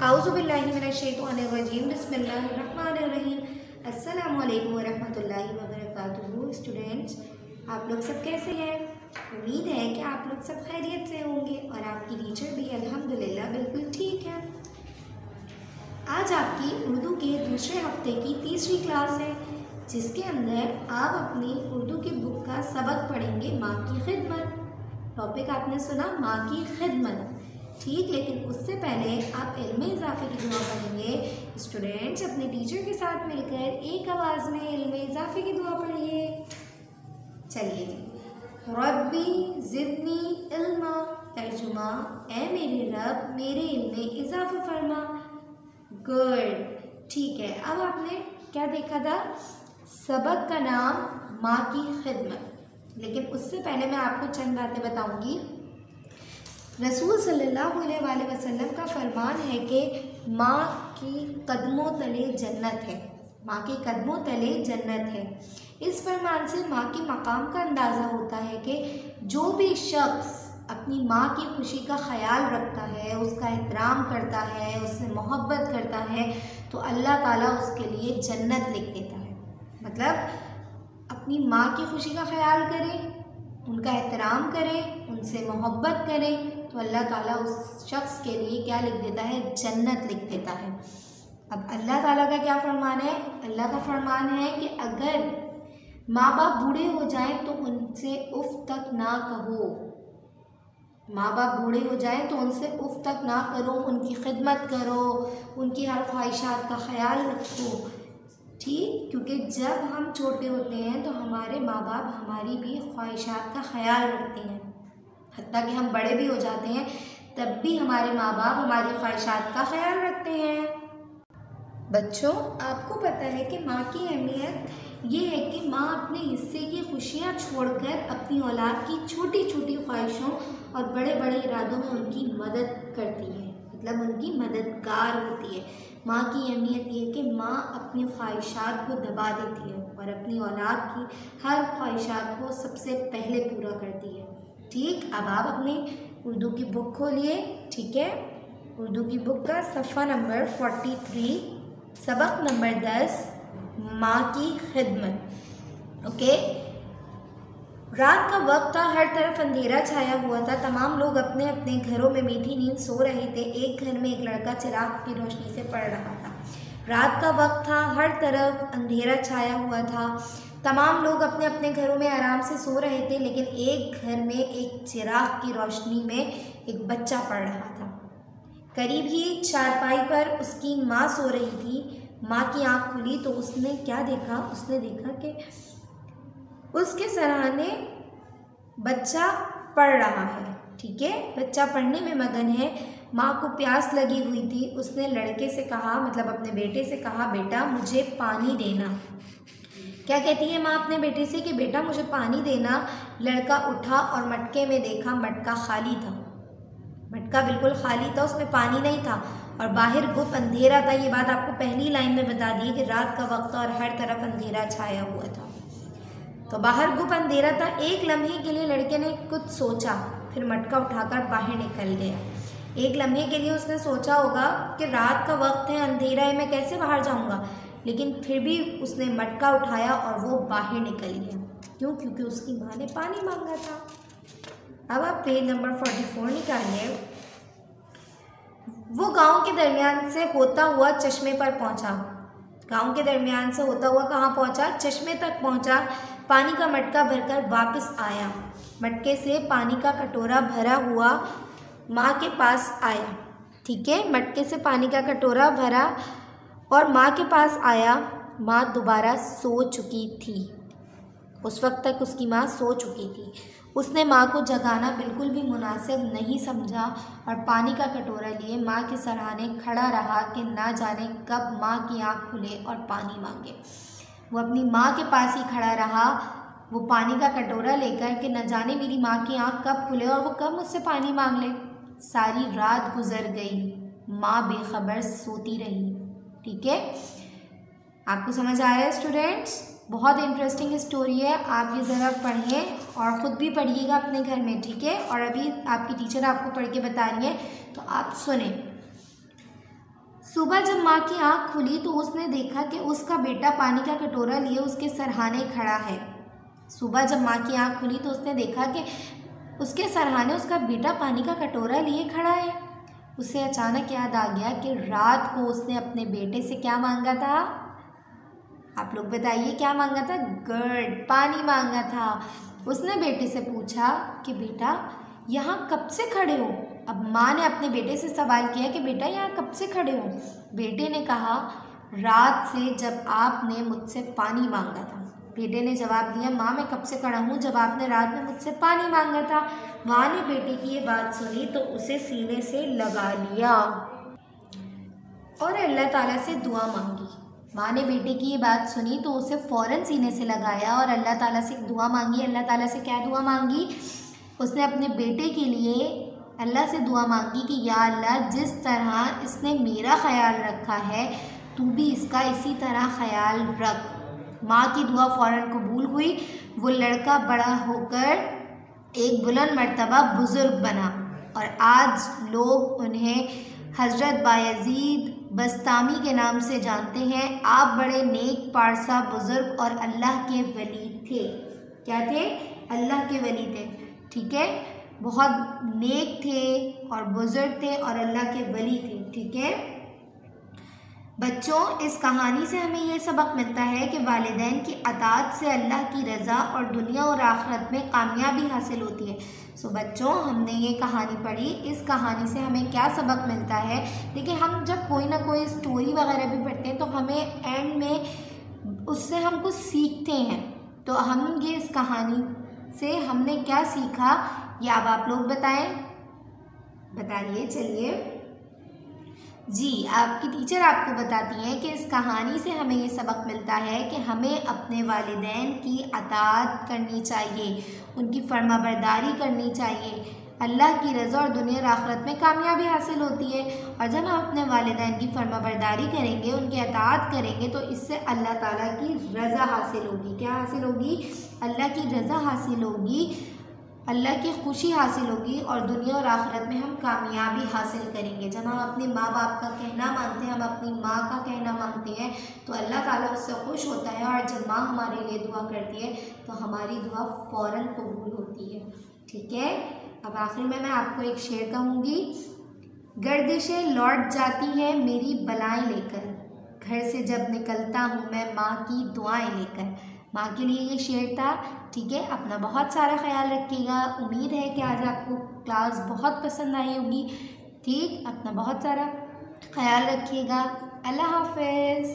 औज़ुबिल्लाहि मिनश्शैतानिर्रजीम बिस्मिल्लाहिर्रहमानिर्रहीम। अस्सलामु अलैकुम वरहमतुल्लाहि वबरकातुहू। स्टूडेंट्स, आप लोग सब कैसे हैं? उम्मीद है कि आप लोग सब खैरियत से होंगे और आपकी टीचर भी अल्हम्दुलिल्लाह बिल्कुल ठीक है। आज आपकी उर्दू के दूसरे हफ्ते की तीसरी क्लास है, जिसके अंदर आप अपनी उर्दू की बुक का सबक पढ़ेंगे माँ की खिदमत। टॉपिक आपने सुना माँ की खिदमत, ठीक। लेकिन उससे पहले आप इल्म इजाफे की दुआ पढ़ेंगे। स्टूडेंट्स, अपने टीचर के साथ मिलकर एक आवाज़ में इल्म इजाफे की दुआ पढ़िए। चलिए जी। रब्बी ज़िदनी इल्मा, तर्जुमा, ए मेरे रब मेरे इल्म में इजाफा फरमा। गुड, ठीक है। अब आपने क्या देखा था? सबक का नाम माँ की खिदमत। लेकिन उससे पहले मैं आपको चंद बातें बताऊंगी। रसूल सल्लल्लाहु अलैहि वसल्लम का फरमान है कि माँ की कदमों तले जन्नत है। माँ के कदमों तले जन्नत है। इस फरमान से माँ के मकाम का अंदाज़ा होता है कि जो भी शख्स अपनी माँ की खुशी का ख्याल रखता है, उसका एहतराम करता है, उससे मोहब्बत करता है, तो अल्लाह ताला उसके लिए जन्नत लिख देता है। मतलब अपनी माँ की खुशी का ख्याल करें, उनका एहतराम करें, उनसे मोहब्बत करें, तो अल्लाह ताला उस शख्स के लिए क्या लिख देता है? जन्नत लिख देता है। अब अल्लाह ताला का क्या फरमान है? अल्लाह का फरमान है कि अगर माँ बाप बूढ़े हो जाएं तो उनसे उफ तक ना कहो। माँ बाप बूढ़े हो जाएं तो उनसे उफ तक ना करो, उनकी खिदमत करो, उनकी हर ख्वाहिशात का ख्याल रखो, ठीक। क्योंकि जब हम छोटे होते हैं तो हमारे माँ बाप हमारी भी ख्वाहिशात का ख्याल रखते हैं। हत्ता कि हम बड़े भी हो जाते हैं तब भी हमारे माँ बाप हमारी ख्वाहिशात का ख्याल रखते हैं। बच्चों, आपको पता है कि माँ की अहमियत ये है कि माँ अपने हिस्से की खुशियाँ छोड़कर अपनी औलाद की छोटी छोटी ख्वाहिशों और बड़े बड़े इरादों में उनकी मदद करती है, मतलब उनकी मददगार होती है। माँ की अहमियत ये है कि माँ अपनी ख्वाहिशात को दबा देती है और अपनी औलाद की हर ख्वाहिशात को सबसे पहले पूरा करती है, ठीक। अब आप अपनी उर्दू की बुक खोलिए, ठीक है। उर्दू की बुक का सफ़ा नंबर 43, सबक नंबर 10, माँ की खिदमत। ओके। रात का वक्त था, हर तरफ अंधेरा छाया हुआ था। तमाम लोग अपने अपने घरों में मीठी नींद सो रहे थे। एक घर में एक लड़का चिराग की रोशनी से पढ़ रहा था। रात का वक्त था, हर तरफ अंधेरा छाया हुआ था। तमाम लोग अपने अपने घरों में आराम से सो रहे थे, लेकिन एक घर में एक चिराग की रोशनी में एक बच्चा पढ़ रहा था। करीब ही चारपाई पर उसकी माँ सो रही थी। माँ की आँख खुली तो उसने क्या देखा? उसने देखा कि उसके सराहने बच्चा पढ़ रहा है, ठीक है। बच्चा पढ़ने में मगन है। माँ को प्यास लगी हुई थी। उसने लड़के से कहा, मतलब अपने बेटे से कहा, बेटा मुझे पानी देना। क्या कहती है माँ अपने बेटे से कि बेटा मुझे पानी देना। लड़का उठा और मटके में देखा, मटका खाली था। मटका बिल्कुल खाली था, उसमें पानी नहीं था और बाहर गुप अंधेरा था। ये बात आपको पहली लाइन में बता दी कि रात का वक्त और हर तरफ अंधेरा छाया हुआ था। तो बाहर गुप अंधेरा था। एक लम्हे के लिए लड़के ने कुछ सोचा, फिर मटका उठाकर बाहर निकल गया। एक लम्हे के लिए उसने सोचा होगा कि रात का वक्त है, अंधेरा है, मैं कैसे बाहर जाऊंगा, लेकिन फिर भी उसने मटका उठाया और वो बाहर निकल गया। क्यों? क्योंकि उसकी माँ ने पानी मांगा था। अब आप पेज नंबर 44 निकालिए। वो गांव के दरमियान से होता हुआ चश्मे पर पहुंचा। गांव के दरमियान से होता हुआ कहाँ पहुंचा? चश्मे तक पहुंचा। पानी का मटका भरकर वापस आया। मटके से पानी का कटोरा भरा हुआ माँ के पास आया, ठीक है। मटके से पानी का कटोरा भरा और माँ के पास आया। माँ दोबारा सो चुकी थी। उस वक्त तक उसकी माँ सो चुकी थी। उसने माँ को जगाना बिल्कुल भी मुनासिब नहीं समझा और पानी का कटोरा लिए माँ के सराहने खड़ा रहा कि ना जाने कब माँ की आँख खुले और पानी मांगे। वो अपनी माँ के पास ही खड़ा रहा, वो पानी का कटोरा लेकर कि न जाने मेरी माँ की आँख कब खुले और वो कब मुझसे पानी मांग ले। सारी रात गुजर गई, माँ बेखबर सोती रही, ठीक है। आपको समझ आ रहा है स्टूडेंट्स? बहुत इंटरेस्टिंग स्टोरी है। आप ये ज़रा पढ़िए और ख़ुद भी पढ़िएगा अपने घर में, ठीक है। और अभी आपकी टीचर आपको पढ़ के बता रही है तो आप सुने। सुबह जब माँ की आँख खुली तो उसने देखा कि उसका बेटा पानी का कटोरा लिए उसके सरहाने खड़ा है। सुबह जब माँ की आँख खुली तो उसने देखा कि उसके सरहाने उसका बेटा पानी का कटोरा लिए खड़ा है। उसे अचानक याद आ गया कि रात को उसने अपने बेटे से क्या मांगा था। आप लोग बताइए क्या मांगा था? गर्ड, पानी मांगा था। उसने बेटे से पूछा कि बेटा यहाँ कब से खड़े हो? अब माँ ने अपने बेटे से सवाल किया कि बेटा यहाँ कब से खड़े हो? बेटे ने कहा रात से जब आपने मुझसे पानी मांगा था। बेटे ने जवाब दिया माँ मैं कब से खड़ा हूँ? जब आपने रात में मुझसे पानी मांगा था। माँ ने बेटे की ये बात सुनी तो उसे सीने से लगा लिया और अल्लाह ताला से दुआ मांगी। माँ ने बेटे की ये बात सुनी तो उसे फ़ौरन सीने से लगाया और अल्लाह ताला से दुआ मांगी। अल्लाह ताला से क्या दुआ मांगी? उसने अपने बेटे के लिए अल्लाह से दुआ मांगी कि या अल्लाह जिस तरह इसने मेरा ख्याल रखा है तू भी इसका इसी तरह ख्याल रख। माँ की दुआ फ़ौरन कबूल हुई। वो लड़का बड़ा होकर एक बुलंद मर्तबा बुज़ुर्ग बना और आज लोग उन्हें हज़रत बायज़ीद बस्तामी के नाम से जानते हैं। आप बड़े नेक पारसा बुज़ुर्ग और अल्लाह के वली थे। क्या थे? अल्लाह के वली थे। ठीक है, बहुत नेक थे और बुज़ुर्ग थे और अल्लाह के वली थे। ठीक है बच्चों, इस कहानी से हमें ये सबक मिलता है कि वालिदैन की अताअत से अल्लाह की रज़ा और दुनिया और आखिरत में कामयाबी हासिल होती है। सो बच्चों, हमने ये कहानी पढ़ी। इस कहानी से हमें क्या सबक मिलता है? देखिए, हम जब कोई ना कोई स्टोरी वगैरह भी पढ़ते हैं तो हमें एंड में उससे हम कुछ सीखते हैं। तो हम ये इस कहानी से हमने क्या सीखा ये अब आप लोग बताइए। चलिए जी, आपकी टीचर आपको बताती हैं कि इस कहानी से हमें ये सबक मिलता है कि हमें अपने वालिदैन की अताअत करनी चाहिए, उनकी फर्माबरदारी करनी चाहिए। अल्लाह की रज़ा और दुनिया और आखिरत में कामयाबी हासिल होती है। और जब हम अपने वालिदैन की फर्माबरदारी करेंगे, उनकी अताअत करेंगे तो इससे अल्लाह ताला की रज़ा हासिल होगी। क्या हासिल होगी? अल्लाह की रज़ा हासिल होगी, अल्लाह की खुशी हासिल होगी और दुनिया और आखिरत में हम कामयाबी हासिल करेंगे। जब हम अपने माँ बाप का कहना मानते हैं, हम अपनी माँ का कहना मानते हैं तो अल्लाह ताला उससे खुश होता है और जब माँ हमारे लिए दुआ करती है तो हमारी दुआ फ़ौरन कबूल होती है। ठीक है, अब आखिर में मैं आपको एक शेर कहूँगी। गर्दिशें लौट जाती हैं मेरी बलाएं लेकर, घर से जब निकलता हूँ मैं माँ की दुआएं लेकर। माँ के लिए ये शेर था। ठीक है, अपना बहुत सारा ख्याल रखिएगा। उम्मीद है कि आज आपको क्लास बहुत पसंद आई होगी। ठीक, अपना बहुत सारा ख्याल रखिएगा। अल्लाह हाफ़िज़।